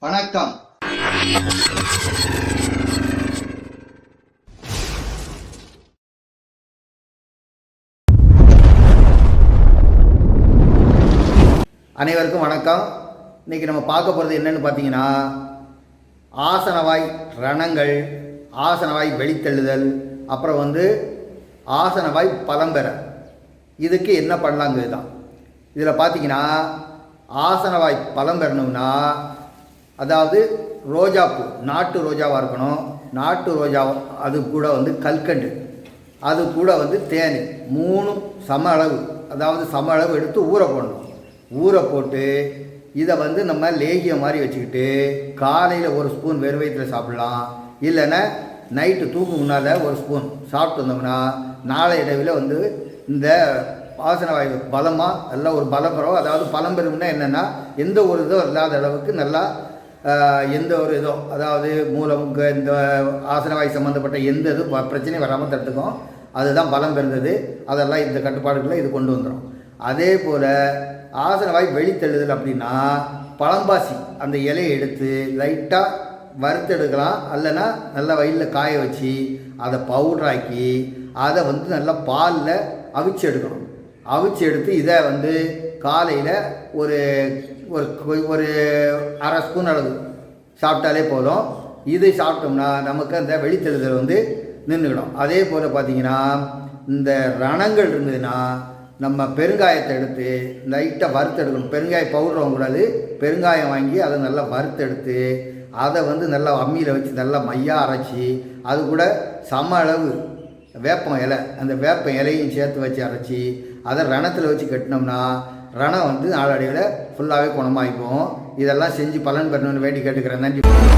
வணக்கம். அனைவருக்கும் வணக்கம். இன்றைக்கி நம்ம பார்க்க போகிறது என்னென்னு பார்த்தீங்கன்னா, ஆசனவாய் ரணங்கள், ஆசனவாய் வெளித்தள்ளுதல், அப்புறம் ஆசனவாய் பலம்பெற, இதுக்கு என்ன பண்ணலாங்கிறது தான். இதில் பார்த்தீங்கன்னா, ஆசனவாய் பலம்பெறணும்னா, அதாவது ரோஜாப்பூ, நாட்டு ரோஜாவாக இருக்கணும். நாட்டு ரோஜா, அது கூட கல்கண்டு, அது கூட தேன், 3 சம அளவு, அதாவது சம அளவு எடுத்து ஊற போடணும். ஊற போட்டு இதை நம்ம லேகியம் மாதிரி வச்சுக்கிட்டு காலையில் 1 ஸ்பூன் வெறும் வயிற்றில் சாப்பிட்லாம். இல்லைன்னா நைட்டு தூக்கு முன்னால் 1 ஸ்பூன் சாப்பிட்டு வந்தோம்னா நாளை இடைவில் இந்த ஆசனவாயு பலமாக நல்லா ஒரு பலம் பெறும். அதாவது பலம் பெறும்னா என்னென்னா, எந்த ஒரு இதோ இல்லாத அளவுக்கு நல்லா எந்த ஒரு இதோ, அதாவது மூலமுக்கு இந்த ஆசனவாய் சம்மந்தப்பட்ட எந்த இது பிரச்சனையும் வராமல் தடுத்துக்கும். அதுதான் பலம் பெறுந்தது. அதெல்லாம் இந்த கட்டுப்பாடுகளை இது கொண்டு வந்துடும். அதே போல் ஆசனவாய் வெளித்தள்ளுதல் அப்படின்னா, பழம்பாசி அந்த இலையை எடுத்து லைட்டாக வறுத்தெடுக்கலாம். இல்லைன்னா நல்லா வெயிலில் காய வச்சு அதை பவுடராக்கி அதை நல்லா பாலில் அவிச்சு எடுக்கணும். அவிச்சு எடுத்து இதை காலையில் ஒரு ஒரு அரை ஸ்பூன் அளவு சாப்பிட்டாலே போதும். இது சாப்பிட்டோம்னா நமக்கு அந்த வெளித்தெழுதல் நின்றுக்கிடும். அதே போல் பார்த்திங்கன்னா, இந்த ரணங்கள் இருந்ததுன்னா நம்ம பெருங்காயத்தை எடுத்து லைட்டாக வறுத்தெடுக்கணும். பெருங்காய பவுடர் வாங்கக்கூடாது, பெருங்காயம் வாங்கி அதை நல்லா வறுத்தெடுத்து அதை நல்லா அம்மியில் வச்சு நல்லா மையாக அரைச்சி அது கூட சம அளவு வேப்பம் இலை, அந்த வேப்ப இலையும் சேர்த்து வச்சு அரைச்சி அதை ரணத்தில் வச்சு கட்டினோம்னா ரணம் நாளடைவில் ஃபுல்லாகவே குணமாகிக்கும். இதெல்லாம் செஞ்சு பலன் பெறணும்னு வேண்டி கேட்டுக்கிறேன். நன்றி.